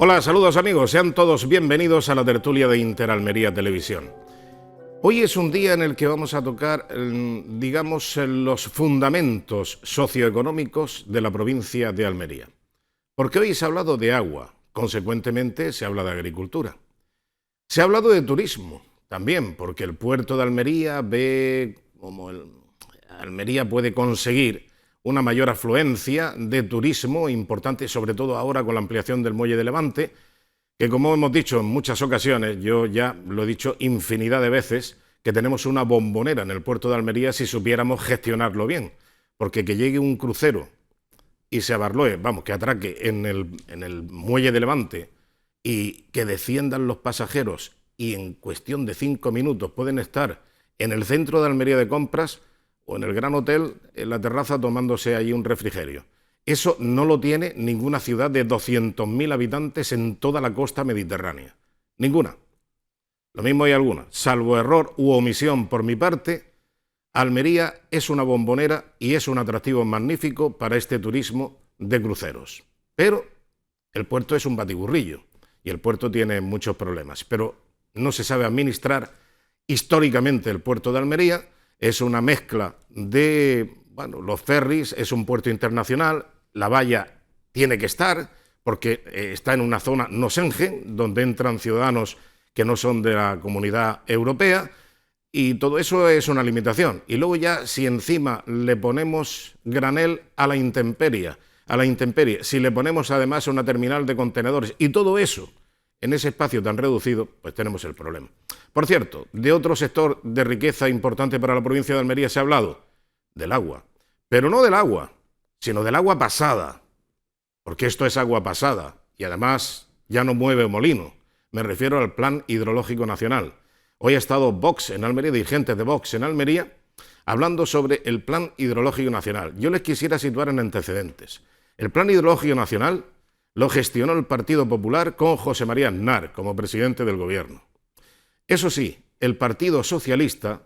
Hola, saludos amigos, sean todos bienvenidos a la tertulia de Interalmería Televisión. Hoy es un día en el que vamos a tocar, digamos, los fundamentos socioeconómicos de la provincia de Almería. Porque hoy se ha hablado de agua, consecuentemente se habla de agricultura. Se ha hablado de turismo también, porque el puerto de Almería ve cómo Almería puede conseguir una mayor afluencia de turismo importante, sobre todo ahora con la ampliación del muelle de Levante, que como hemos dicho en muchas ocasiones, yo ya lo he dicho infinidad de veces, que tenemos una bombonera en el puerto de Almería si supiéramos gestionarlo bien, porque que llegue un crucero y se abarloe, vamos, que atraque en el muelle de Levante y que desciendan los pasajeros y en cuestión de 5 minutos pueden estar en el centro de Almería de compras o en el Gran Hotel, en la terraza, tomándose allí un refrigerio. Eso no lo tiene ninguna ciudad de 200.000 habitantes en toda la costa mediterránea. Ninguna. Lo mismo hay alguna. Salvo error u omisión por mi parte, Almería es una bombonera y es un atractivo magnífico para este turismo de cruceros. Pero el puerto es un batiburrillo y el puerto tiene muchos problemas. Pero no se sabe administrar históricamente el puerto de Almería. Es una mezcla de, bueno, los ferries, es un puerto internacional, la valla tiene que estar porque está en una zona no Schengen, donde entran ciudadanos que no son de la Comunidad Europea, y todo eso es una limitación. Y luego ya si encima le ponemos granel a la intemperie, si le ponemos además una terminal de contenedores y todo eso en ese espacio tan reducido, pues tenemos el problema. Por cierto, de otro sector de riqueza importante para la provincia de Almería se ha hablado, del agua. Pero no del agua, sino del agua pasada, porque esto es agua pasada y además ya no mueve molino. Me refiero al Plan Hidrológico Nacional. Hoy ha estado Vox en Almería, dirigentes de Vox en Almería, hablando sobre el Plan Hidrológico Nacional. Yo les quisiera situar en antecedentes. El Plan Hidrológico Nacional lo gestionó el Partido Popular con José María Aznar como presidente del gobierno. Eso sí, el Partido Socialista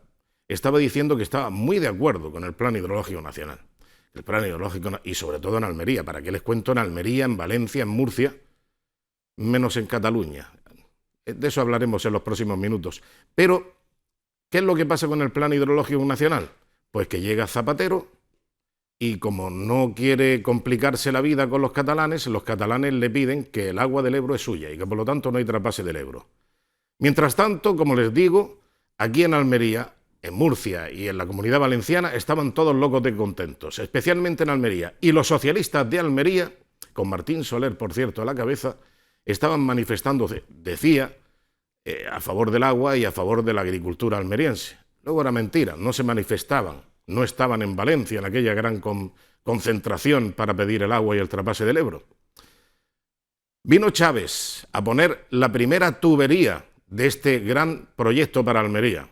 estaba diciendo que estaba muy de acuerdo con el Plan Hidrológico Nacional. El Plan Hidrológico, y sobre todo en Almería, ¿para qué les cuento en Almería, en Valencia, en Murcia, menos en Cataluña? De eso hablaremos en los próximos minutos. Pero, ¿qué es lo que pasa con el Plan Hidrológico Nacional? Pues que llega Zapatero y como no quiere complicarse la vida con los catalanes le piden que el agua del Ebro es suya y que por lo tanto no hay trasvase del Ebro. Mientras tanto, como les digo, aquí en Almería, en Murcia y en la Comunidad Valenciana estaban todos locos de contentos, especialmente en Almería. Y los socialistas de Almería, con Martín Soler, por cierto, a la cabeza, estaban manifestándose, decía, a favor del agua y a favor de la agricultura almeriense. Luego era mentira, no se manifestaban, no estaban en Valencia en aquella gran concentración para pedir el agua y el trasvase del Ebro. Vino Chávez a poner la primera tubería de este gran proyecto para Almería.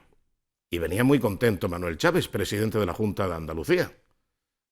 Y venía muy contento Manuel Chávez, presidente de la Junta de Andalucía.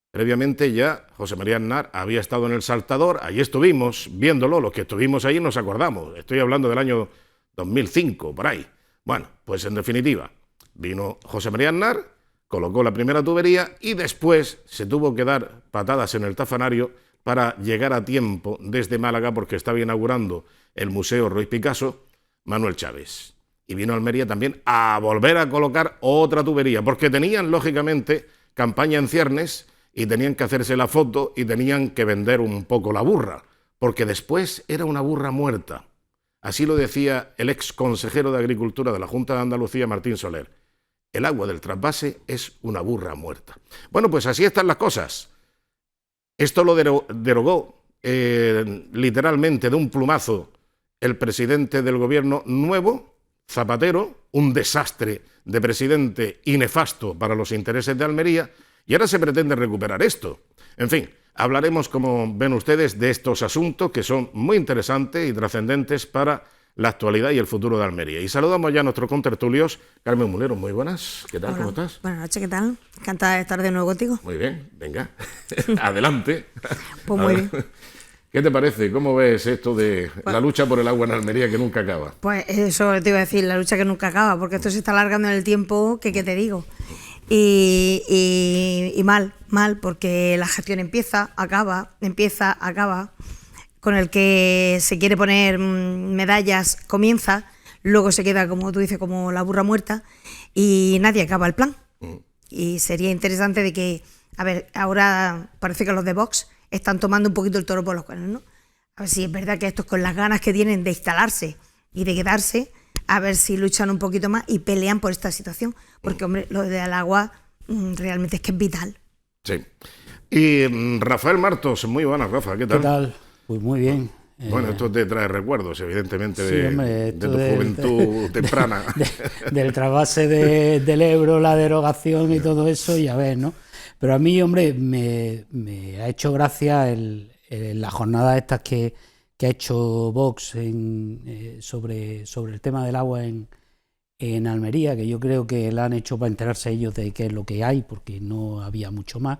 Previamente ya José María Aznar había estado en el Saltador, allí estuvimos viéndolo, los que estuvimos allí nos acordamos, estoy hablando del año 2005, por ahí. Bueno, pues en definitiva, vino José María Aznar, colocó la primera tubería y después se tuvo que dar patadas en el tafanario para llegar a tiempo desde Málaga, porque estaba inaugurando el Museo Ruiz Picasso, Manuel Chávez. Y vino a Almería también a volver a colocar otra tubería, porque tenían, lógicamente, campaña en ciernes y tenían que hacerse la foto y tenían que vender un poco la burra, porque después era una burra muerta. Así lo decía el ex consejero de Agricultura de la Junta de Andalucía, Martín Soler. El agua del trasvase es una burra muerta. Bueno, pues así están las cosas. Esto lo derogó literalmente de un plumazo el presidente del gobierno nuevo, Zapatero, un desastre de presidente y nefasto para los intereses de Almería, y ahora se pretende recuperar esto. En fin, hablaremos, como ven ustedes, de estos asuntos que son muy interesantes y trascendentes para la actualidad y el futuro de Almería. Y saludamos ya a nuestros contertulios. Carmen Mulero, muy buenas. ¿Qué tal? Hola. ¿Cómo estás? Buenas noches, ¿qué tal? Encantada de estar de nuevo contigo. Muy bien, venga, adelante. Pues muy bien. ¿Qué te parece? ¿Cómo ves esto de la lucha por el agua en Almería que nunca acaba? Pues eso te iba a decir, la lucha que nunca acaba, porque esto se está alargando en el tiempo, que qué te digo. Y mal, porque la gestión empieza, acaba. con el que se quiere poner medallas comienza, luego se queda, como tú dices, como la burra muerta y nadie acaba el plan. Y sería interesante de que, a ver, ahora parece que los de Vox están tomando un poquito el toro por los cuernos, ¿no? A ver si es verdad que estos, con las ganas que tienen de instalarse y de quedarse, a ver si luchan un poquito más y pelean por esta situación, porque, hombre, lo del agua realmente es que es vital. Sí. Y Rafael Martos, muy buenas, Rafa, ¿qué tal? ¿Qué tal? Pues muy bien. Bueno, esto te trae recuerdos, evidentemente, sí, hombre, de tu juventud temprana. Del trasvase del Ebro, la derogación y todo eso, y a ver, ¿no? Pero a mí, hombre, me ha hecho gracia la jornada estas que ha hecho Vox sobre el tema del agua en Almería, que yo creo que la han hecho para enterarse ellos de qué es lo que hay, porque no había mucho más.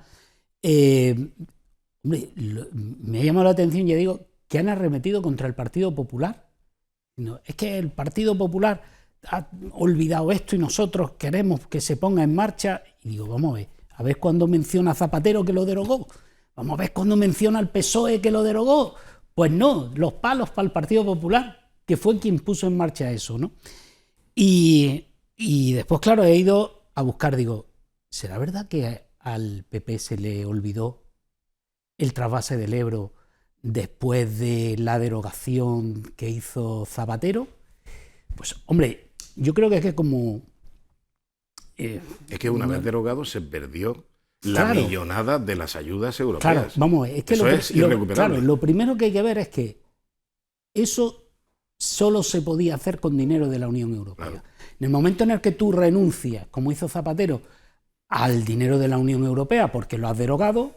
Hombre, me ha llamado la atención, ya digo, que han arremetido contra el Partido Popular. No, es que el Partido Popular ha olvidado esto y nosotros queremos que se ponga en marcha. Y digo, vamos a ver cuándo menciona a Zapatero que lo derogó. Vamos a ver cuándo menciona al PSOE que lo derogó. Pues no, los palos para el Partido Popular, que fue quien puso en marcha eso, ¿no? Y después, claro, he ido a buscar, digo, ¿será verdad que al PP se le olvidó el trasvase del Ebro después de la derogación que hizo Zapatero? Pues, hombre, yo creo que es que como... es que una vez derogado se perdió la millonada de las ayudas europeas. Claro, vamos, es que eso es irrecuperable. Claro, lo primero que hay que ver es que eso solo se podía hacer con dinero de la Unión Europea. Claro. En el momento en el que tú renuncias, como hizo Zapatero, al dinero de la Unión Europea porque lo has derogado,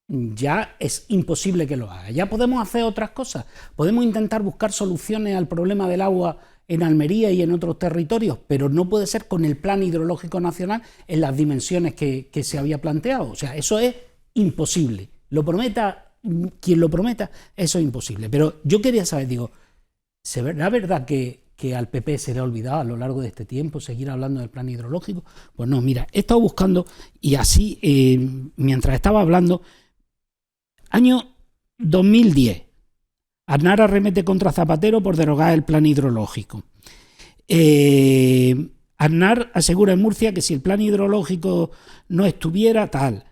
ya es imposible que lo haga. Ya podemos hacer otras cosas. Podemos intentar buscar soluciones al problema del agua en Almería y en otros territorios, pero no puede ser con el Plan Hidrológico Nacional en las dimensiones que se había planteado. O sea, eso es imposible. Lo prometa quien lo prometa, eso es imposible. Pero yo quería saber, digo, ¿será verdad que al PP se le ha olvidado a lo largo de este tiempo seguir hablando del plan hidrológico? Pues no, mira, he estado buscando y así, mientras estaba hablando, año 2010, Aznar arremete contra Zapatero por derogar el plan hidrológico. Aznar asegura en Murcia que si el plan hidrológico no estuviera tal,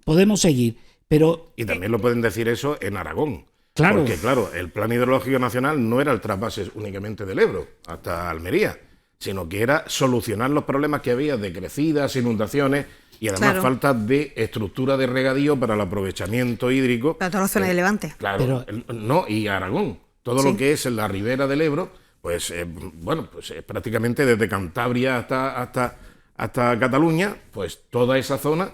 podemos seguir. Pero, y también lo pueden decir eso en Aragón. Claro. Porque, claro, el plan hidrológico nacional no era el trasvase únicamente del Ebro hasta Almería, sino que era solucionar los problemas que había de crecidas, inundaciones y además falta de estructura de regadío para el aprovechamiento hídrico. Para toda la zona de Levante. Claro, no, y Aragón. Todo lo que es en la ribera del Ebro, pues bueno, pues prácticamente desde Cantabria hasta Cataluña, pues toda esa zona,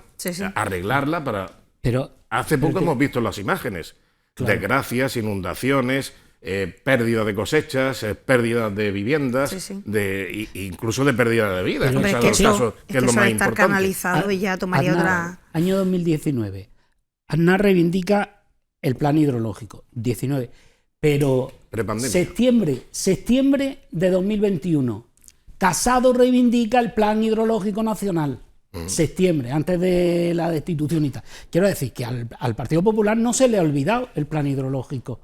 arreglarla para... Pero hace poco hemos visto las imágenes. Claro. Desgracias, inundaciones, pérdida de cosechas, pérdida de viviendas, incluso de pérdida de vidas. Pero es que es lo más importante. Canalizado y ya tomaría otra... Año 2019. Aznar reivindica el plan hidrológico. 19. Pero septiembre de 2021. Casado reivindica el plan hidrológico nacional. Septiembre, antes de la destitución y tal. Quiero decir que al Partido Popular no se le ha olvidado el plan hidrológico.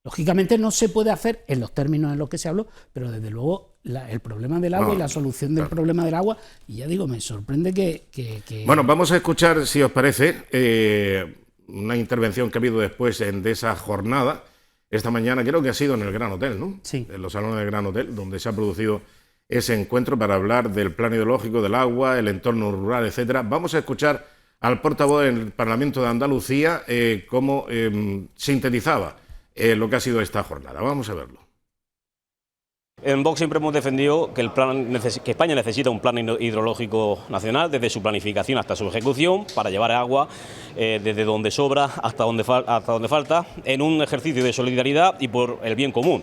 Lógicamente no se puede hacer en los términos en los que se habló, pero desde luego el problema del agua y la solución del problema del agua, y ya digo, me sorprende que... Bueno, vamos a escuchar, si os parece, una intervención que ha habido después de esa jornada, esta mañana, creo que ha sido en el Gran Hotel, ¿no? Sí. En los salones del Gran Hotel, donde se ha producido ese encuentro para hablar del plan hidrológico, del agua, el entorno rural, etcétera. Vamos a escuchar al portavoz del Parlamento de Andalucía cómo sintetizaba lo que ha sido esta jornada. Vamos a verlo. En Vox siempre hemos defendido que España necesita un plan hidrológico nacional, desde su planificación hasta su ejecución, para llevar agua desde donde sobra hasta donde falta, en un ejercicio de solidaridad y por el bien común.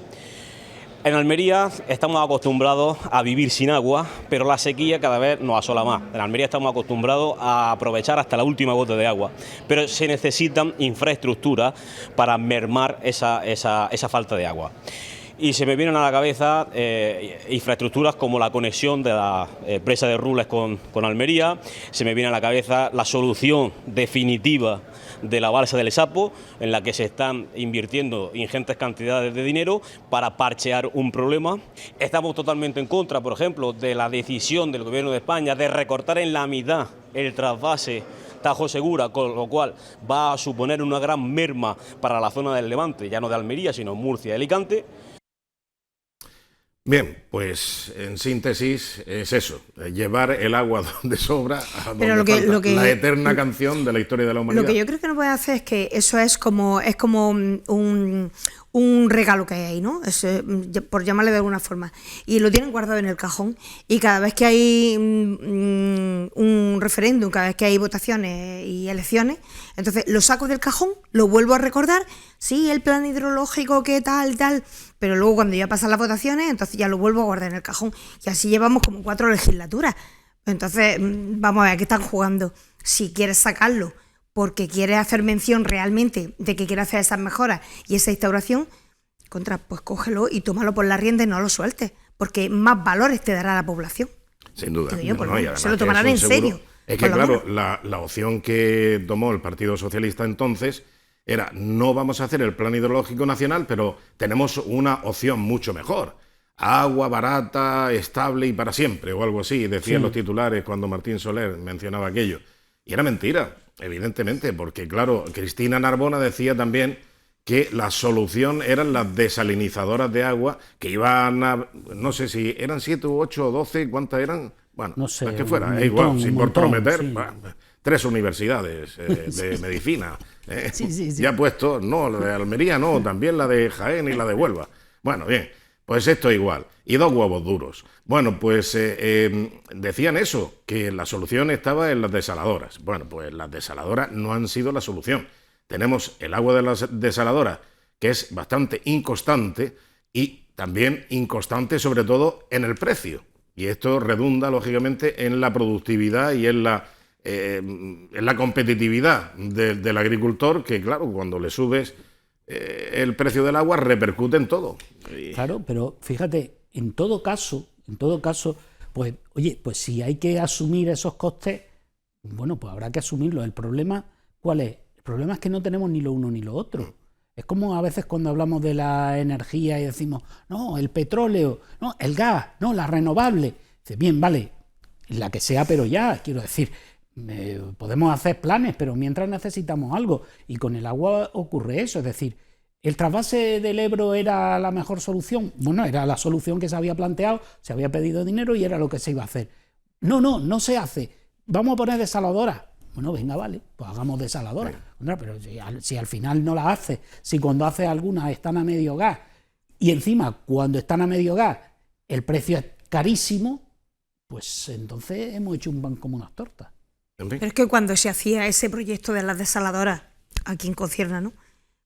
En Almería estamos acostumbrados a vivir sin agua, pero la sequía cada vez nos asola más. En Almería estamos acostumbrados a aprovechar hasta la última gota de agua, pero se necesitan infraestructuras para mermar esa falta de agua. Y se me vienen a la cabeza infraestructuras como la conexión de la presa de Rules con Almería, se me viene a la cabeza la solución definitiva de la balsa del Sapo, en la que se están invirtiendo ingentes cantidades de dinero para parchear un problema. Estamos totalmente en contra, por ejemplo, de la decisión del Gobierno de España de recortar en la mitad el trasvase Tajo Segura, con lo cual va a suponer una gran merma para la zona del Levante, ya no de Almería, sino Murcia y Alicante. Bien, pues en síntesis es eso, llevar el agua donde sobra, a donde falta, la eterna canción de la historia de la humanidad. Lo que yo creo que no puede hacer es que eso es como un regalo que hay ahí, ¿no? Por llamarle de alguna forma. Y lo tienen guardado en el cajón. Y cada vez que hay un referéndum, cada vez que hay votaciones y elecciones, entonces lo saco del cajón, lo vuelvo a recordar, sí, el plan hidrológico, qué tal, pero luego cuando ya pasan las votaciones, entonces ya lo vuelvo a guardar en el cajón. Y así llevamos como 4 legislaturas. Entonces, vamos a ver, ¿a qué están jugando? Si quieres sacarlo porque quieres hacer mención realmente de que quieres hacer esas mejoras y esa instauración, pues cógelo y tómalo por la rienda y no lo sueltes, porque más valores te dará la población. Sin duda. Yo, se lo tomarán en serio. Es que claro, la opción que tomó el Partido Socialista entonces era: no vamos a hacer el plan hidrológico nacional, pero tenemos una opción mucho mejor. Agua barata, estable y para siempre, o algo así, decían los titulares cuando Martín Soler mencionaba aquello. Y era mentira, evidentemente, porque claro, Cristina Narbona decía también que la solución eran las desalinizadoras de agua, que iban a, no sé si eran 7 u 8 o 12, ¿cuántas eran? Bueno, no sé, las que fuera, montón, igual, sin por prometer, sí. Bueno, 3 universidades de medicina. Sí. Ya puesto, no, la de Almería no, también la de Jaén y la de Huelva. Bueno, bien, pues esto igual. Y 2 huevos duros. Bueno, pues decían eso, que la solución estaba en las desaladoras. Bueno, pues las desaladoras no han sido la solución. Tenemos el agua de las desaladoras, que es bastante inconstante, y también inconstante sobre todo en el precio. Y esto redunda, lógicamente, en la productividad y en la competitividad del agricultor, que claro, cuando le subes el precio del agua repercute en todo. Claro, pero fíjate, en todo caso, pues oye, pues si hay que asumir esos costes, bueno, pues habrá que asumirlos. El problema, ¿cuál es? El problema es que no tenemos ni lo uno ni lo otro. Es como a veces cuando hablamos de la energía y decimos, no, el petróleo, no, el gas, no, la renovable. Dice, bien, vale, la que sea, pero ya, quiero decir, podemos hacer planes, pero mientras necesitamos algo. Y con el agua ocurre eso, es decir, ¿el trasvase del Ebro era la mejor solución? Bueno, era la solución que se había planteado, se había pedido dinero y era lo que se iba a hacer. No se hace. Vamos a poner desaladoras. Bueno, venga, vale, pues hagamos desaladoras. Bueno, pero si al final no las hace, si cuando hace algunas están a medio gas, y encima cuando están a medio gas el precio es carísimo, pues entonces hemos hecho un pan como unas tortas. Pero es que cuando se hacía ese proyecto de las desaladoras, a quien concierne, ¿no?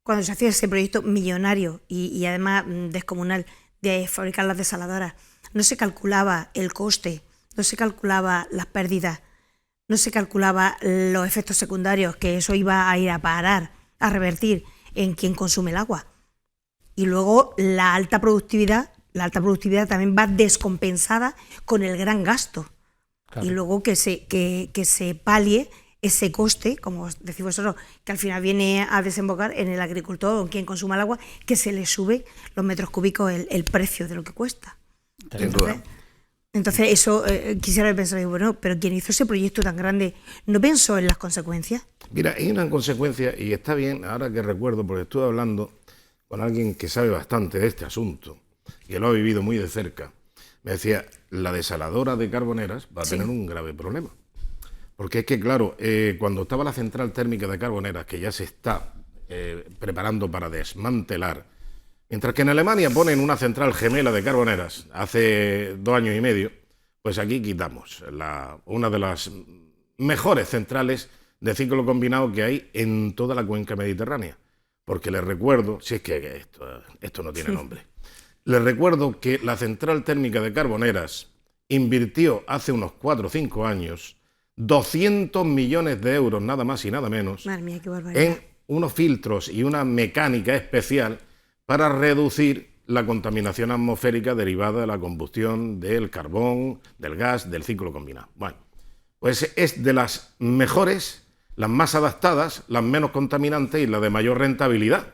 Cuando se hacía ese proyecto millonario y además descomunal de fabricar las desaladoras, no se calculaba el coste, no se calculaba las pérdidas, no se calculaba los efectos secundarios que eso iba a ir a parar, a revertir en quien consume el agua. Y luego la alta productividad también va descompensada con el gran gasto. Claro. Y luego que se palie ese coste, como decís vosotros, que al final viene a desembocar en el agricultor o en quien consuma el agua, que se le sube los metros cúbicos el precio de lo que cuesta. Entonces eso quisiera pensar, bueno, pero quien hizo ese proyecto tan grande no pensó en las consecuencias. Mira, hay una consecuencia, y está bien, ahora que recuerdo, porque estuve hablando con alguien que sabe bastante de este asunto, que lo ha vivido muy de cerca. Me decía, la desaladora de Carboneras va a tener un grave problema. Porque es que, claro, cuando estaba la central térmica de Carboneras, que ya se está preparando para desmantelar, mientras que en Alemania ponen una central gemela de Carboneras hace 2 años y medio, pues aquí quitamos una de las mejores centrales de ciclo combinado que hay en toda la cuenca mediterránea. Porque les recuerdo, si es que esto no tiene nombre, les recuerdo que la central térmica de Carboneras invirtió hace unos 4 o 5 años 200 millones de euros, nada más y nada menos, mía, qué barbaridad, en unos filtros y una mecánica especial para reducir la contaminación atmosférica derivada de la combustión del carbón, del gas, del ciclo combinado. Bueno, pues es de las mejores las más adaptadas, las menos contaminantes y las de mayor rentabilidad.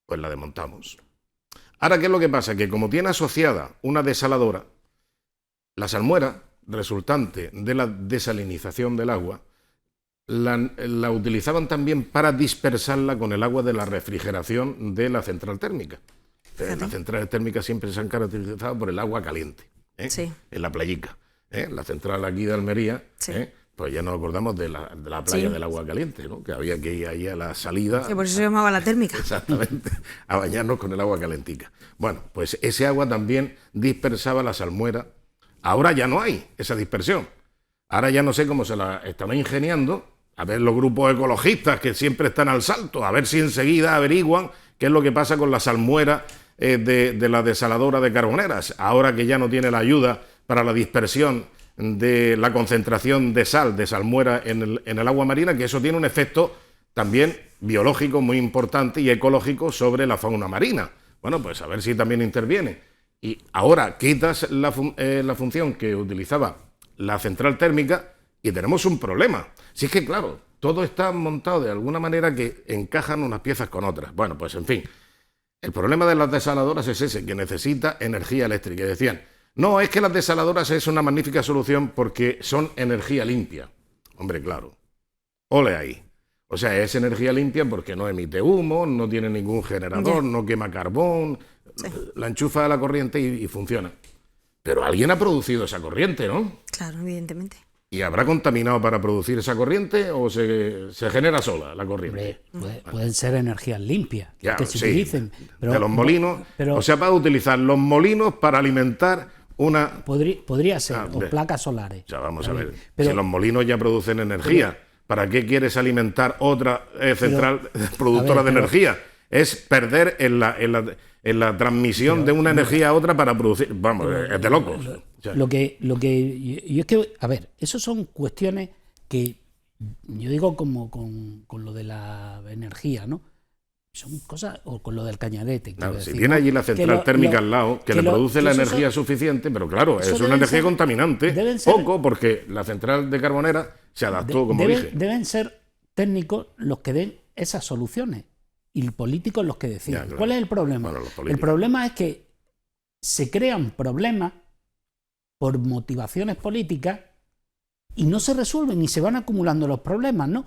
Pues la desmontamos. Ahora, ¿qué es lo que pasa? Que como tiene asociada una desaladora, la salmuera resultante de la desalinización del agua, la utilizaban también para dispersarla con el agua de la refrigeración de la central térmica. Las centrales térmicas siempre se han caracterizado por el agua caliente, Sí. en la playica. La central aquí de Almería, Sí. pues ya nos acordamos de la playa Sí. del agua caliente, ¿no? Que había que ir ahí a la salida. Que por eso se llamaba la térmica. Exactamente, a bañarnos con el agua calentica. Bueno, pues ese agua también dispersaba la salmuera. Ahora ya no hay esa dispersión. Ahora ya no sé cómo se la están ingeniando. A ver los grupos ecologistas que siempre están al salto, a ver si enseguida averiguan qué es lo que pasa con la salmuera de la desaladora de Carboneras, ahora que ya no tiene la ayuda para la dispersión de la concentración de sal, de salmuera en el agua marina, que eso tiene un efecto también biológico muy importante y ecológico sobre la fauna marina. Bueno, pues a ver si también interviene. Y ahora quitas la función que utilizaba la central térmica y tenemos un problema. Si es que, claro, todo está montado de alguna manera que encajan unas piezas con otras. Bueno, pues en fin, el problema de las desaladoras es ese, que necesita energía eléctrica. Y decían, no, es que las desaladoras es una magnífica solución porque son energía limpia. Hombre, claro, ole ahí. O sea, es energía limpia porque no emite humo, no tiene ningún generador, no quema carbón, la enchufa a la corriente y funciona. Pero alguien ha producido esa corriente, ¿no? Claro, evidentemente. ¿Y habrá contaminado para producir esa corriente o se genera sola la corriente? Pueden ser energías limpias, Ya, que se sí, utilicen. Pero, de los molinos, pero o sea, para utilizar los molinos para alimentar una... podría ser, o hombre. placas solares. O sea, vamos a ver, Pero- si los molinos ya producen energía, ¿para qué quieres alimentar otra central productora de energía? Es perder en la transmisión de una energía a otra para producir... Vamos, es de locos. O sea, Lo que yo es que, a ver, eso son cuestiones que yo digo como con lo de la energía, ¿no? Son cosas, o con lo del cañarete. claro, quiero si decir, tiene ¿no? allí la central térmica al lado, que le produce la eso energía son- suficiente, pero claro, eso es una deben energía ser- contaminante, deben ser- poco, porque la central de Carbonera se adaptó, como dije. Deben ser técnicos los que den esas soluciones y políticos los que decidan. Ya, claro. ¿Cuál es el problema? Bueno, los El políticos. problema es que se crean problemas por motivaciones políticas y no se resuelven y se van acumulando los problemas, ¿no?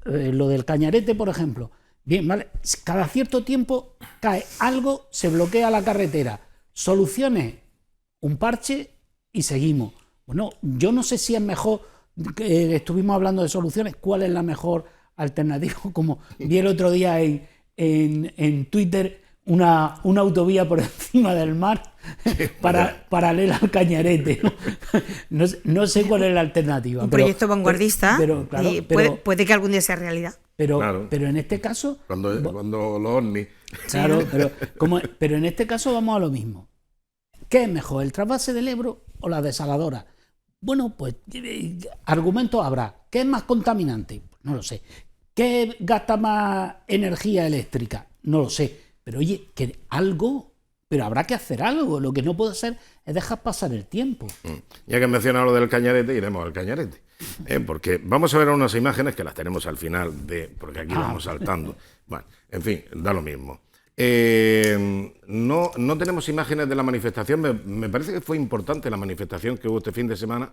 Lo del cañarete, por ejemplo. Bien, ¿vale? Cada cierto tiempo cae algo, se bloquea la carretera. Soluciones, un parche y seguimos. Bueno, yo no sé si es mejor, estuvimos hablando de soluciones, ¿cuál es la mejor alternativa? Como vi el otro día en Twitter, una autovía por encima del mar paralela al cañarete. No sé cuál es la alternativa. Un proyecto vanguardista claro, y puede que algún día sea realidad. Claro. Pero en este caso... Cuando los ovnis... Claro, pero en este caso vamos a lo mismo. ¿Qué es mejor, el trasvase del Ebro o la desaladora? Bueno, pues argumentos habrá. ¿Qué es más contaminante? No lo sé. ¿Qué gasta más energía eléctrica? No lo sé. Pero oye, que algo, pero habrá que hacer algo. Lo que no puede ser es dejar pasar el tiempo. Ya que he mencionado lo del cañarete, iremos al cañarete. Porque vamos a ver unas imágenes que las tenemos al final, porque aquí vamos saltando. Bueno, en fin, da lo mismo. No tenemos imágenes de la manifestación. Me parece que fue importante la manifestación que hubo este fin de semana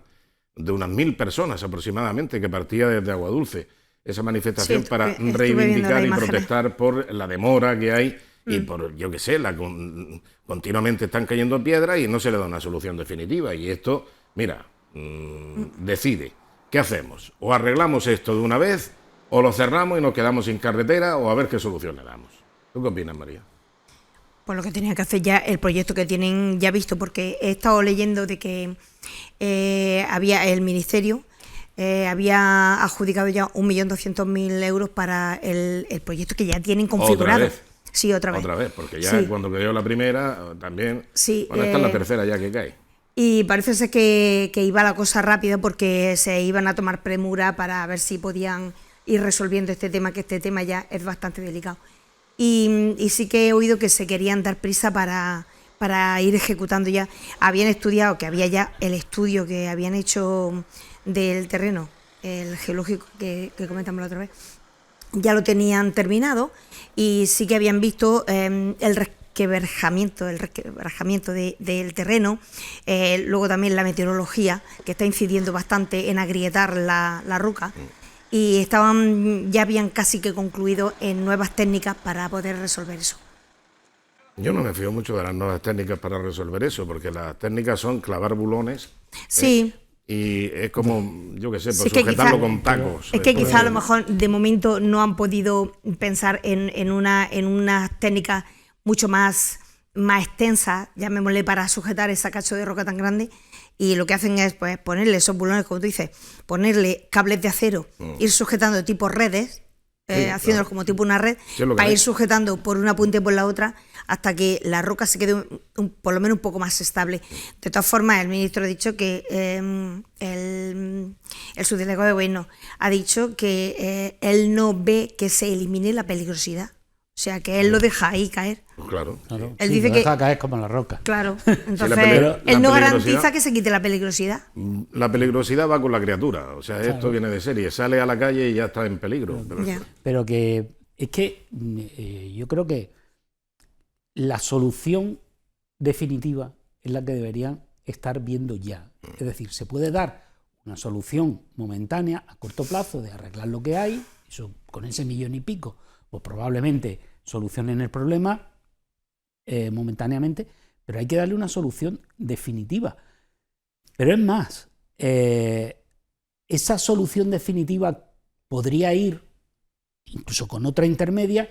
de unas 1000 personas aproximadamente que partía desde Aguadulce. Esa manifestación para reivindicar y protestar por la demora que hay y por, yo qué sé, continuamente están cayendo piedras y no se le da una solución definitiva. Y esto, mira, decide, ¿qué hacemos? O arreglamos esto de una vez, o lo cerramos y nos quedamos sin carretera, o a ver qué solución le damos. ¿Tú qué opinas, María? Pues lo que tenía que hacer ya el proyecto que tienen ya visto, porque he estado leyendo de que había el Ministerio había adjudicado ya 1.200.000 euros para el proyecto que ya tienen configurado. ¿Otra vez? Sí, otra vez. Otra vez, porque ya cuando cayó la primera, también... Sí, bueno, esta es la tercera ya que cae. Y parece ser que iba la cosa rápida porque se iban a tomar premura para ver si podían ir resolviendo este tema, que este tema ya es bastante delicado. Y sí que he oído que se querían dar prisa para ir ejecutando ya. Habían estudiado, que había ya el estudio que habían hecho del terreno el geológico que comentamos la otra vez, ya lo tenían terminado y sí que habían visto el resquebrajamiento del terreno, luego también la meteorología, que está incidiendo bastante en agrietar la roca, y ya habían casi que concluido en nuevas técnicas para poder resolver eso. Yo no me fío mucho de las nuevas técnicas para resolver eso, porque las técnicas son clavar bulones. Sí. Y es como, yo qué sé, pues Sí, que sujetarlo quizá, con tacos. es que quizá a lo mejor de momento no han podido pensar en una técnica mucho más extensa, llamémosle, para sujetar ese cacho de roca tan grande, y lo que hacen es pues ponerle esos bulones, como tú dices, ponerle cables de acero, ir sujetando tipo redes, haciéndolos como tipo una red, para ir sujetando por una punta y por la otra hasta que la roca se quede por lo menos un poco más estable. De todas formas, el ministro ha dicho que el subdelegado de gobierno ha dicho que él no ve que se elimine la peligrosidad. O sea, que él lo deja ahí caer. Claro. Él sí, dice lo deja caer como la roca. Claro, entonces la él no garantiza que se quite la peligrosidad. La peligrosidad va con la criatura, o sea, esto viene de serie, sale a la calle y ya está en peligro. Pero que es que yo creo que la solución definitiva es la que deberían estar viendo ya. Es decir, se puede dar una solución momentánea a corto plazo de arreglar lo que hay, eso con ese 1,5 millones, pues probablemente solucionen el problema momentáneamente, pero hay que darle una solución definitiva. Pero es más, esa solución definitiva podría ir incluso con otra intermedia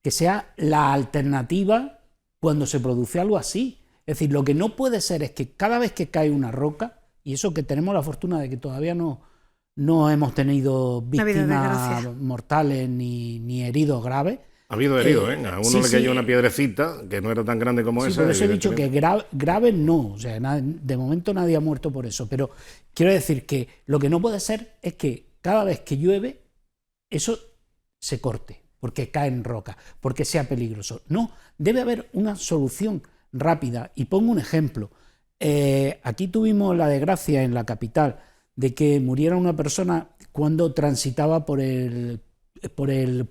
que sea la alternativa cuando se produce algo así. Es decir, lo que no puede ser es que cada vez que cae una roca, y eso que tenemos la fortuna de que todavía no hemos tenido víctimas mortales ni heridos graves. Ha habido heridos, a uno le cayó una piedrecita que no era tan grande como esa. Por eso he dicho que graves no, o sea, de momento nadie ha muerto por eso, pero quiero decir que lo que no puede ser es que cada vez que llueve eso se corte, porque cae en roca, porque sea peligroso. No, debe haber una solución rápida. Y pongo un ejemplo. Aquí tuvimos la desgracia en la capital de que muriera una persona cuando transitaba por el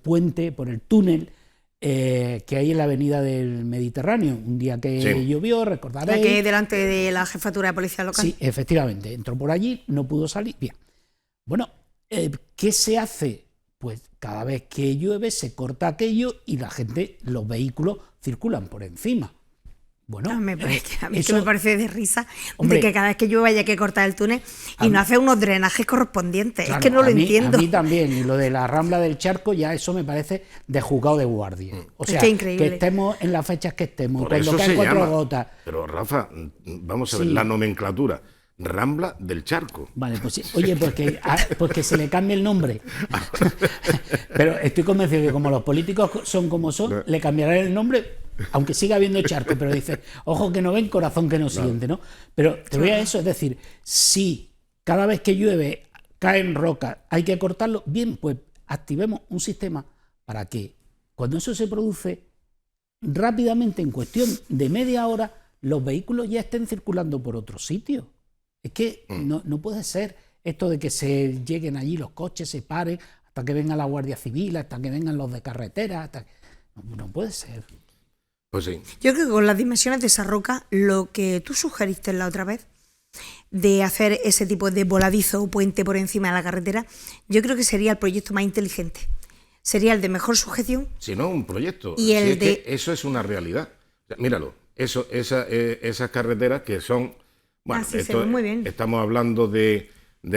puente, por el túnel que hay en la avenida del Mediterráneo. Un día que llovió, recordaréis. La que hay delante de la jefatura de policía local. Sí, efectivamente. Entró por allí, no pudo salir. Bien. Bueno, ¿qué se hace? Pues cada vez que llueve se corta aquello y la gente, los vehículos circulan por encima. Bueno, a mí eso me parece de risa, hombre, de que cada vez que llueve haya que cortar el túnel y no hacer unos drenajes correspondientes. Claro, es que no lo entiendo. A mí también, y lo de la Rambla del Charco, ya eso me parece de juzgado de guardia. O sea, es que estemos en las fechas que estemos, por cuando caen 4 gotas. Pero Rafa, vamos a ver la nomenclatura. Rambla del Charco. Vale, pues sí. Oye, porque se le cambie el nombre. Pero estoy convencido que como los políticos son como son, le cambiarán el nombre, aunque siga habiendo charco, pero dice, ojo que no ven, corazón que no siente, ¿no? Pero te voy a eso, es decir, si cada vez que llueve caen rocas, hay que cortarlo, bien, pues activemos un sistema para que cuando eso se produce, rápidamente, en cuestión de media hora, los vehículos ya estén circulando por otro sitio. Es que no puede ser esto de que se lleguen allí los coches, se paren, hasta que venga la Guardia Civil, hasta que vengan los de carretera. No puede ser. Pues sí. Yo creo que con las dimensiones de esa roca, lo que tú sugeriste la otra vez, de hacer ese tipo de voladizo o puente por encima de la carretera, yo creo que sería el proyecto más inteligente. Sería el de mejor sujeción. Si no, un proyecto. Y el que eso es una realidad. O sea, míralo, esas carreteras que son... Bueno, muy bien. Estamos hablando de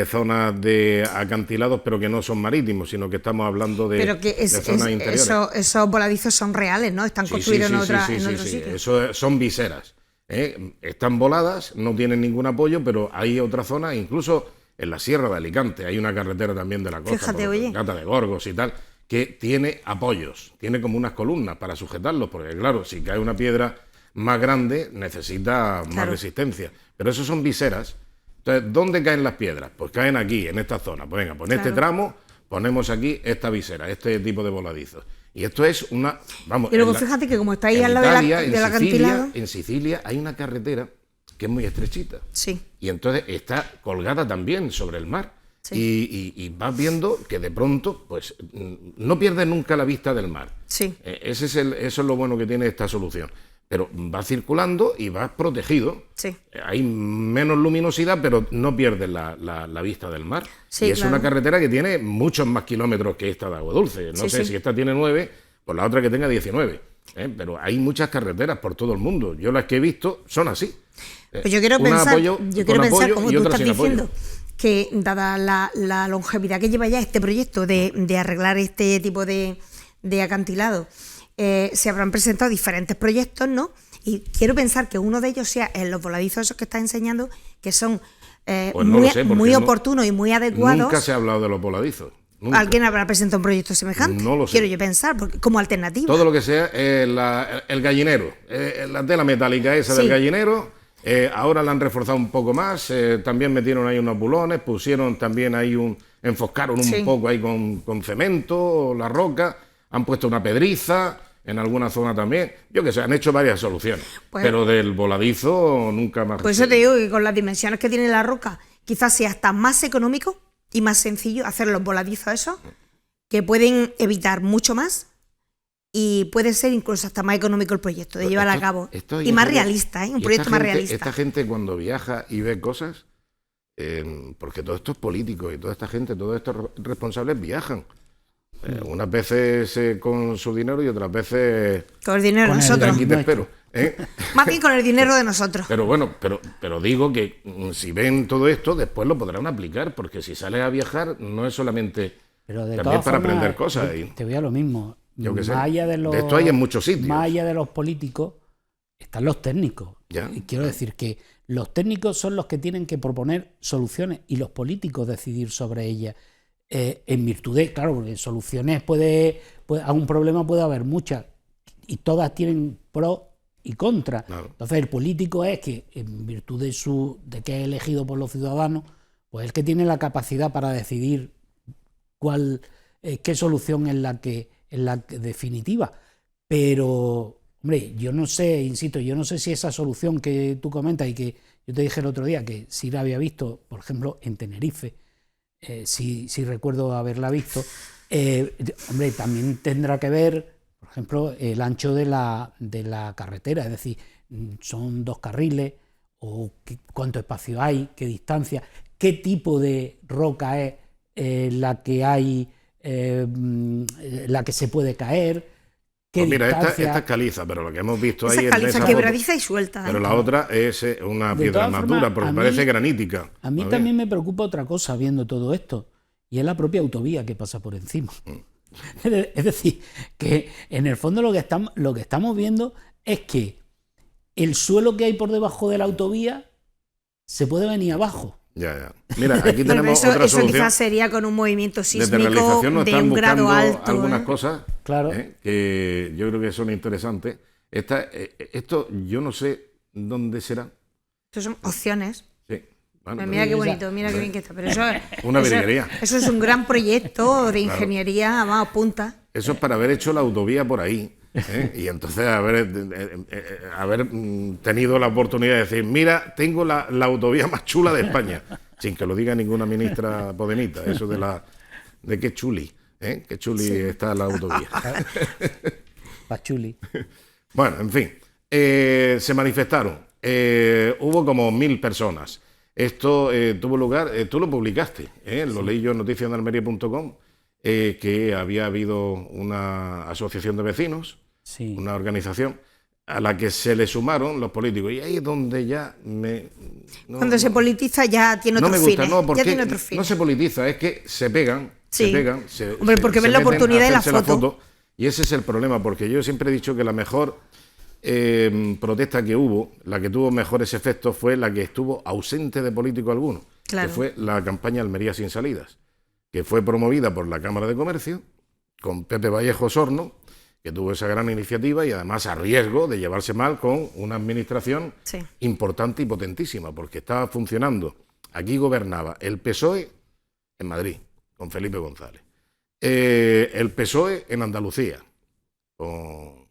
zonas de acantilados, pero que no son marítimos, sino que estamos hablando de zonas interiores. Esos voladizos son reales, ¿no? Están construidos en otro sitio. Eso son viseras. Están voladas, no tienen ningún apoyo, pero hay otra zona, incluso en la Sierra de Alicante, hay una carretera también de la costa, Fíjate, oye, Gata de Gorgos y tal, que tiene apoyos, tiene como unas columnas para sujetarlos, porque claro, si cae una piedra más grande necesita más resistencia. Pero eso son viseras. Entonces, ¿dónde caen las piedras? Pues caen aquí, en esta zona. Pues venga, pues en este tramo ponemos aquí esta visera, este tipo de voladizos. Y esto es una... Vamos, y luego fíjate que como está ahí al lado del acantilado... En Sicilia hay una carretera que es muy estrechita. Sí. Y entonces está colgada también sobre el mar. Sí. Y vas viendo que de pronto, pues, no pierdes nunca la vista del mar. Sí. Eso es lo bueno que tiene esta solución. Pero vas circulando y vas protegido. Sí. Hay menos luminosidad, pero no pierdes la vista del mar. Sí, y es claro. una carretera que tiene muchos más kilómetros que esta de Agua Dulce. No Sí, sé sí. si esta tiene 9, pues la otra que tenga 19. Pero hay muchas carreteras por todo el mundo. Yo las que he visto son así. Pues yo quiero Una pensar, con apoyo como y tú otra estás sin apoyo. diciendo, que dada la longevidad que lleva ya este proyecto de arreglar este tipo de acantilado, se habrán presentado diferentes proyectos, ¿no? Y quiero pensar que uno de ellos sea en los voladizos esos que estás enseñando, que son Pues no lo sé, porque muy no- oportunos y muy adecuados. Nunca se ha hablado de los voladizos. Nunca. ¿Alguien habrá presentado un proyecto semejante? No lo sé. Quiero yo pensar, porque, como alternativa. Todo lo que sea el gallinero, la tela metálica esa Sí. del gallinero, ahora la han reforzado un poco más, también metieron ahí unos bulones, pusieron también ahí enfocaron un Sí. poco ahí con cemento, la roca, han puesto una pedriza, en alguna zona también, yo que sé, han hecho varias soluciones, Pues- pero del voladizo nunca más. Por eso te digo que con las dimensiones que tiene la roca, quizás sea hasta más económico y más sencillo hacer los voladizos esos, que pueden evitar mucho más y puede ser incluso hasta más económico el proyecto de llevar a cabo. Esto Y ya más sabes, realista, ¿eh? Un y proyecto esta más gente- realista. Esta gente cuando viaja y ve cosas, porque todo esto es político y toda esta gente, todos estos responsables viajan. Unas veces con su dinero y otras veces Con el dinero de Con el nosotros. aquí te nuestro. espero. ¿eh? Más bien con el dinero de nosotros. Pero bueno, pero digo que si ven todo esto, después lo podrán aplicar, porque si sales a viajar no es solamente Pero de también todas para formas, aprender cosas. te voy a lo mismo. Yo qué sé. Más allá de los, esto hay en muchos sitios. Más allá de los políticos, están los técnicos. Ya. Y quiero decir que los técnicos son los que tienen que proponer soluciones y los políticos decidir sobre ellas. En virtud de, claro, porque soluciones a un problema puede haber muchas y todas tienen pros y contras. Claro. Entonces el político es que, en virtud de que es elegido por los ciudadanos, pues el que tiene la capacidad para decidir qué solución es la que definitiva. Pero, hombre, yo no sé, insisto, yo no sé si esa solución que tú comentas y que yo te dije el otro día que sí la había visto, por ejemplo, en Tenerife, sí recuerdo haberla visto, hombre, también tendrá que ver, por ejemplo, el ancho de la carretera, es decir, son 2 carriles, o cuánto espacio hay, qué distancia, qué tipo de roca es la que hay, la que se puede caer, qué Pues mira, distancia. esta es caliza, pero lo que hemos visto Esa ahí caliza esa foto- quebradiza y suelta. Pero ¿eh? la otra es una De piedra todas más formas, dura, porque a mí- parece granítica. A mí ver. también me preocupa otra cosa viendo todo esto, y es la propia autovía que pasa por encima. Es decir, que en el fondo lo que estamos viendo es que el suelo que hay por debajo de la autovía se puede venir abajo. Ya. Mira, aquí Pero tenemos eso, otra eso solución. quizás sería con un movimiento Desde sísmico realización nos de están un grado buscando alto. algunas ¿eh? cosas Claro. que yo creo que son interesantes. Esto yo no sé dónde será. Esas son opciones. Sí. Bueno, Pues mira qué pero- bonito, mira qué bien que está. Pero eso, Una eso- virguería. Eso es un gran proyecto de ingeniería, vamos, punta. Eso es para haber hecho la autovía por ahí. Y entonces haber tenido la oportunidad de decir, mira, tengo la autovía más chula de España, sin que lo diga ninguna ministra podemita, eso de qué chuli, qué chuli está la autovía. Pachuli. Bueno, en fin, se manifestaron, hubo como 1000 personas. Esto tuvo lugar, tú lo publicaste, lo leí yo en noticiasdealmería.com, que había habido una asociación de vecinos, Sí. una organización, a la que se le sumaron los políticos. Y ahí es donde ya Cuando se politiza ya tiene no otros me gusta, fines. no, Ya porque tiene otros no fines. se politiza, es que se pegan, Sí. Hombre, porque ven la meten a oportunidad de la hacerse foto. Y ese es el problema, porque yo siempre he dicho que la mejor protesta que hubo, la que tuvo mejores efectos, fue la que estuvo ausente de político alguno, Claro. que fue la campaña Almería sin salidas, que fue promovida por la Cámara de Comercio, con Pepe Vallejo Sorno, que tuvo esa gran iniciativa y además a riesgo de llevarse mal con una administración Sí. importante y potentísima, porque estaba funcionando. Aquí gobernaba el PSOE en Madrid, con Felipe González. El PSOE en Andalucía, con...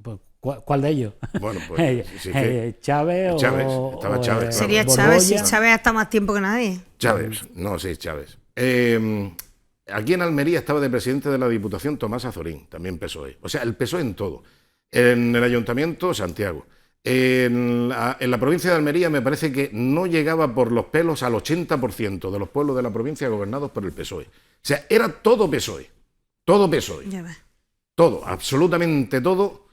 Pues, ¿Cuál de ellos? Bueno, pues sí que... Chávez o... Estaba Chávez, claro. Sería Borgoña. Chávez, si Chávez ha estado más tiempo que nadie. Chávez, no, sí, Chávez. Aquí en Almería estaba de presidente de la Diputación Tomás Azorín, también PSOE. O sea, el PSOE en todo. En el Ayuntamiento, Santiago. En la provincia de Almería me parece que no llegaba por los pelos al 80% de los pueblos de la provincia gobernados por el PSOE. O sea, era todo PSOE. Todo PSOE. Ya ves. Todo, absolutamente todo.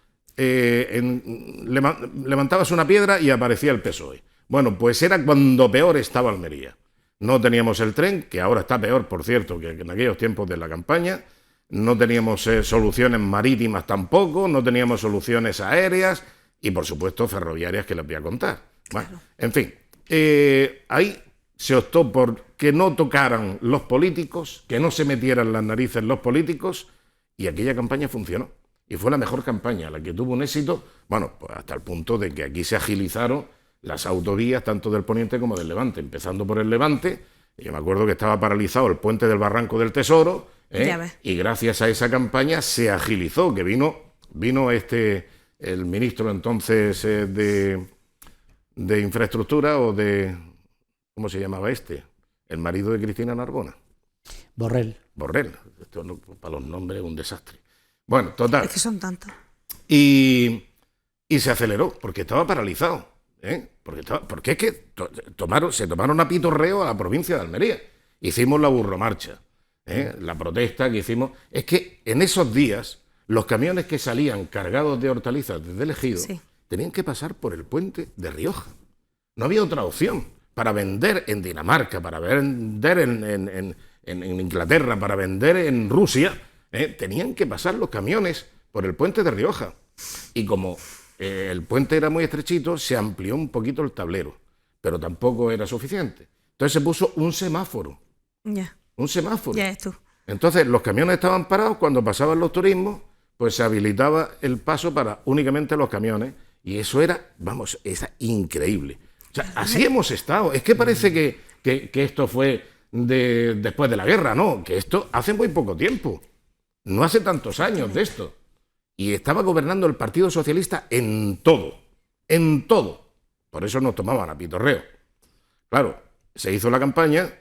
Levantabas una piedra y aparecía el PSOE. Bueno, pues era cuando peor estaba Almería. No teníamos el tren, que ahora está peor, por cierto, que en aquellos tiempos de la campaña. No teníamos soluciones marítimas tampoco, no teníamos soluciones aéreas y, por supuesto, ferroviarias, que les voy a contar. Bueno, Claro. en fin, ahí se optó por que no tocaran los políticos, que no se metieran las narices los políticos, y aquella campaña funcionó. Y fue la mejor campaña, la que tuvo un éxito, bueno, pues hasta el punto de que aquí se agilizaron las autovías tanto del Poniente como del Levante, empezando por el Levante. Yo me acuerdo que estaba paralizado el puente del Barranco del Tesoro, Ya ves. y gracias a esa campaña se agilizó, que vino el ministro entonces de Infraestructura o de... ¿Cómo se llamaba este? El marido de Cristina Narbona. Borrell. Borrell. Esto no, para los nombres es un desastre. Bueno, total. Es que son tantos. Y se aceleró, porque estaba paralizado. Porque es que se tomaron a pitorreo a la provincia de Almería. Hicimos la burromarcha, la protesta que hicimos. Es que en esos días los camiones que salían cargados de hortalizas desde el Ejido Sí. tenían que pasar por el puente de Rioja. No había otra opción. Para vender en Dinamarca, para vender en Inglaterra, para vender en Rusia, tenían que pasar los camiones por el puente de Rioja. Y como el puente era muy estrechito, se amplió un poquito el tablero, pero tampoco era suficiente. Entonces se puso un semáforo. Ya. Un semáforo. Ya es tú. Entonces los camiones estaban parados, cuando pasaban los turismos, pues se habilitaba el paso para únicamente los camiones, y eso era, vamos, era increíble. O sea, así hemos estado. Es que parece que esto fue después de la guerra, no, que esto hace muy poco tiempo. No hace tantos años de esto. Y estaba gobernando el Partido Socialista en todo. En todo. Por eso nos tomaban a pitorreo. Claro, se hizo la campaña,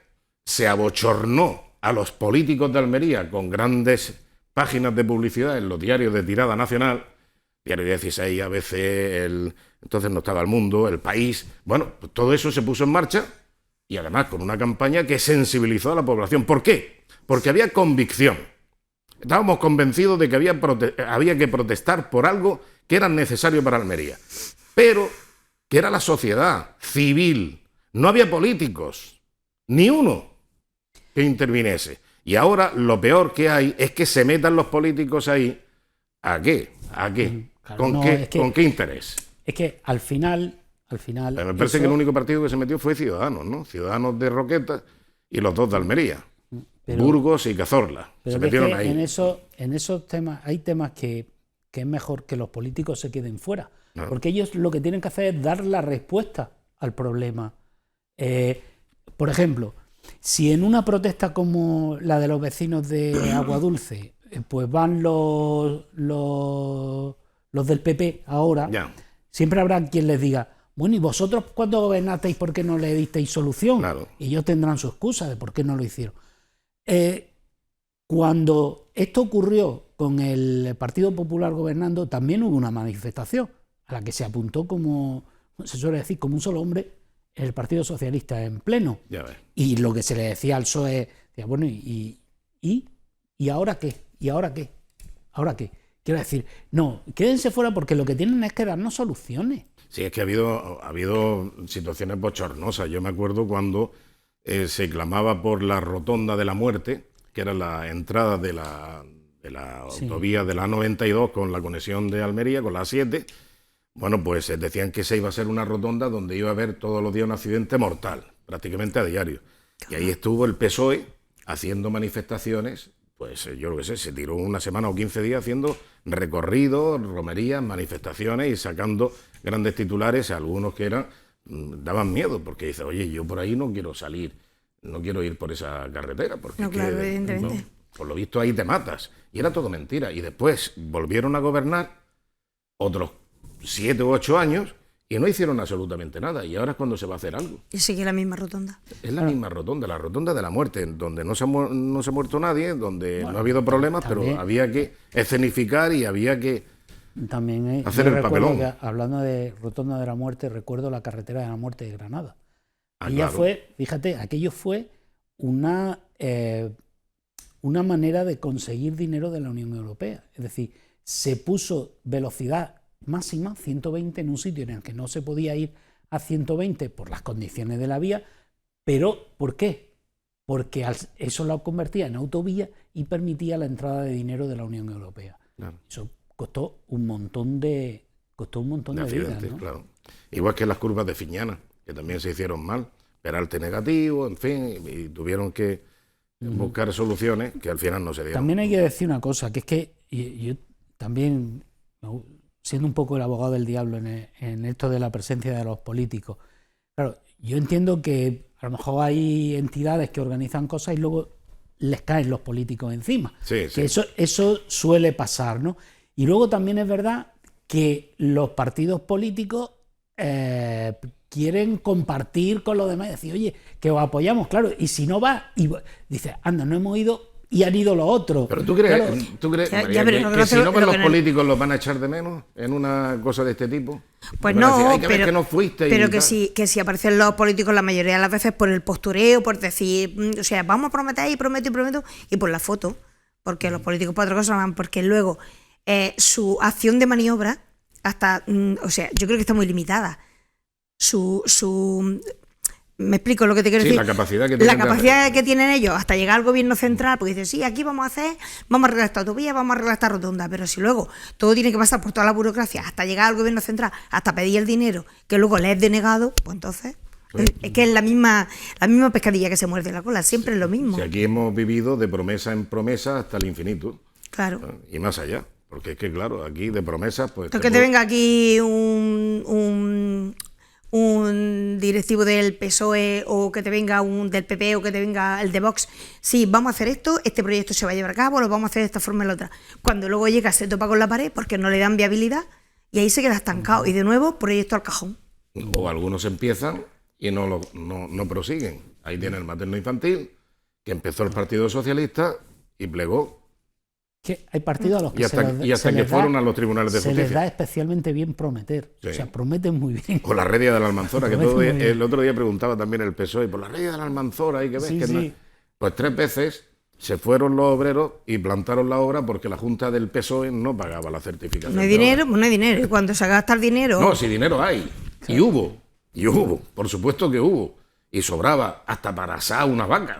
se abochornó a los políticos de Almería con grandes páginas de publicidad en los diarios de tirada nacional, Diario 16, ABC, entonces no estaba El Mundo, El País. Bueno, pues todo eso se puso en marcha y además con una campaña que sensibilizó a la población. ¿Por qué? Porque había convicción. Estábamos convencidos de que había que protestar por algo que era necesario para Almería, pero que era la sociedad civil. No había políticos, ni uno que interviniese. Y ahora lo peor que hay es que se metan los políticos ahí. ¿A qué? ¿A qué? Claro, ¿Con no, qué? es que- ¿Con qué interés? Es que al final Me parece eso- que el único partido que se metió fue Ciudadanos, ¿no? Ciudadanos de Roqueta y los dos de Almería. pero- Burgos y Cazorla. pero Se que es metieron que ahí. en esos temas hay temas que es mejor que los políticos se queden fuera, Claro. porque ellos lo que tienen que hacer es dar la respuesta al problema. Por ejemplo, si en una protesta como la de los vecinos de Aguadulce, pues van los del PP ahora, Ya, siempre habrá quien les diga, bueno, ¿y vosotros cuando gobernasteis por qué no le disteis solución? Claro. Y ellos tendrán su excusa de por qué no lo hicieron. Cuando esto ocurrió con el Partido Popular gobernando, también hubo una manifestación a la que se apuntó, como se suele decir, como un solo hombre, el Partido Socialista en pleno. ya ves. Y lo que se le decía al PSOE, decía, bueno, ¿y ahora qué? ¿Y ahora qué? ¿Ahora qué? Quiero decir, no, quédense fuera porque lo que tienen es que darnos soluciones. Sí, es que ha habido situaciones bochornosas. Yo me acuerdo cuando se clamaba por la Rotonda de la Muerte, que era la entrada de la Sí. autovía de la A92 con la conexión de Almería, con la A7. Bueno, pues decían que esa iba a ser una rotonda donde iba a haber todos los días un accidente mortal, prácticamente a diario. Y ahí estuvo el PSOE haciendo manifestaciones, pues yo lo que sé, se tiró una semana o 15 días haciendo recorridos, romerías, manifestaciones y sacando grandes titulares, algunos que daban miedo, porque dice, oye, yo por ahí no quiero salir, no quiero ir por esa carretera, porque No, es que, claro, evidentemente. por lo visto ahí te matas. Y era todo mentira. Y después volvieron a gobernar otros 7 u 8 años y no hicieron absolutamente nada. Y ahora es cuando se va a hacer algo. Y sigue la misma rotonda. Es la misma rotonda, la rotonda de la muerte, donde no se ha muerto nadie, donde no ha habido problemas, pero había que escenificar y había que también hacer el papelón. Hablando de rotonda de la muerte, recuerdo la carretera de la muerte de Granada. Claro. Fíjate, aquello fue una manera de conseguir dinero de la Unión Europea. Es decir, se puso velocidad máxima, 120, en un sitio en el que no se podía ir a 120 por las condiciones de la vía, pero ¿por qué? Porque eso lo convertía en autovía y permitía la entrada de dinero de la Unión Europea. Claro. Eso costó un montón de vidas, ¿no? Claro. Igual que las curvas de Fiñana, que también se hicieron mal, peralte negativo, en fin, y tuvieron que buscar soluciones que al final no se dieron. También hay que decir una cosa, que es que yo también, siendo un poco el abogado del diablo en esto de la presencia de los políticos, claro, yo entiendo que a lo mejor hay entidades que organizan cosas y luego les caen los políticos encima. Sí, que eso suele pasar, ¿no? Y luego también es verdad que los partidos políticos quieren compartir con los demás y decir, oye, que os apoyamos, claro, y si no va, y dice, anda, no hemos ido y han ido los otros. Pero tú crees, claro, María, que si no van los políticos los van a echar de menos en una cosa de este tipo? Pues no, decir, pero que no fuiste que si aparecen los políticos la mayoría de las veces por el postureo, por decir, o sea, vamos a prometer y prometo y por la foto, porque los políticos por otra cosa van, porque luego su acción de maniobra hasta, o sea, yo creo que está muy limitada. Me explico lo que te quiero decir. La capacidad que tienen. La capacidad que tienen ellos hasta llegar al gobierno central, porque dicen, sí, aquí vamos a arreglar esta autovía, vamos a arreglar esta rotonda, pero si luego todo tiene que pasar por toda la burocracia hasta llegar al gobierno central, hasta pedir el dinero, que luego les es denegado, pues entonces es que es la misma pescadilla que se muerde la cola, siempre es lo mismo. Si aquí hemos vivido de promesa en promesa hasta el infinito. Claro. Y más allá. Porque es que, claro, aquí de promesas, pues... Que te venga aquí un directivo del PSOE o que te venga un del PP o que te venga el de Vox, sí, vamos a hacer esto, este proyecto se va a llevar a cabo, lo vamos a hacer de esta forma y la otra. Cuando luego llega se topa con la pared porque no le dan viabilidad y ahí se queda estancado y de nuevo proyecto al cajón. O algunos empiezan y no prosiguen. Ahí tiene el materno infantil, que empezó el Partido Socialista y plegó. Que hay partidos a los que fueron a los tribunales de justicia. Se les da especialmente bien prometer. Sí. O sea, prometen muy bien. Con la Redia de la Almanzora, que el otro día preguntaba también el PSOE, por la Redia de la Almanzora, hay que ver que no. Pues 3 veces se fueron los obreros y plantaron la obra porque la Junta del PSOE no pagaba la certificación. No hay dinero, pues no hay dinero. Y cuando se gasta el dinero... No, si dinero hay. Sí. Y hubo, por supuesto que hubo. Y sobraba hasta para asar unas vacas.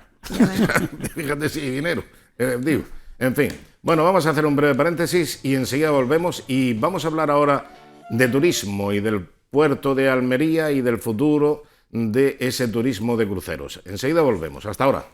Fíjate si hay dinero. Digo, en fin. Bueno, vamos a hacer un breve paréntesis y enseguida volvemos y vamos a hablar ahora de turismo y del puerto de Almería y del futuro de ese turismo de cruceros. Enseguida volvemos. Hasta ahora.